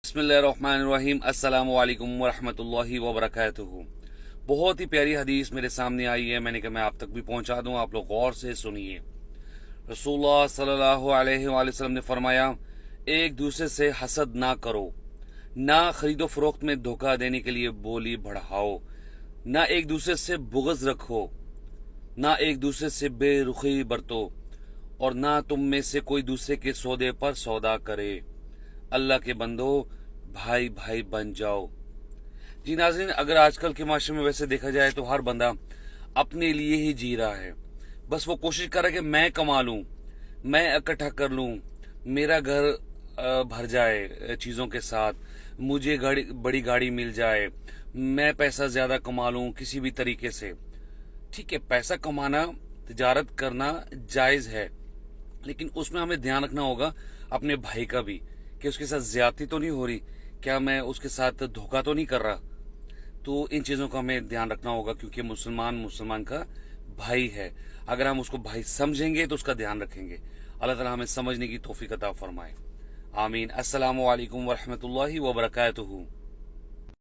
बिस्मिल्लाहिर्रहमानिर्रहीम अस्सलामु अलैकुम वरहमतुल्लाहि वबरकातुहू। बहुत ही प्यारी हदीस मेरे सामने आई है, मैंने कहा मैं आप तक भी पहुंचा दूं, आप लोग गौर से सुनिए। रसूलुल्लाह सल्लल्लाहु अलैहि वसल्लम ने फरमाया, एक दूसरे से हसद ना करो, ना खरीदो फरोख्त में धोखा देने के लिए बोली बढ़ाओ, ना एक दूसरे से बुग़्ज़ रखो, ना एक दूसरे से बेरुखी बरतो, और ना तुम में से कोई दूसरे के सौदे पर सौदा करे। अल्लाह के बंदो, भाई भाई बन जाओ। जी नाज़रीन, अगर आजकल के माशरे में वैसे देखा जाए तो हर बंदा अपने लिए ही जी रहा है। बस वो कोशिश कर रहा है कि मैं कमा लूं, मैं इकट्ठा कर लूं, मेरा घर भर जाए चीज़ों के साथ, मुझे बड़ी गाड़ी मिल जाए, मैं पैसा ज़्यादा कमा लूं किसी भी तरीके से। ठीक है, पैसा कमाना, तिजारत करना जायज़ है, लेकिन उसमें हमें ध्यान रखना होगा अपने भाई का भी, कि उसके साथ ज्यादती तो नहीं हो रही, क्या मैं उसके साथ धोखा तो नहीं कर रहा। तो इन चीज़ों का हमें ध्यान रखना होगा, क्योंकि मुसलमान का भाई है। अगर हम उसको भाई समझेंगे तो उसका ध्यान रखेंगे। अल्लाह ताला हमें समझने की तौफीक अता फरमाए। आमीन। अस्सलामु अलैकुम वरहमतुल्लाहि वबरकातुहू।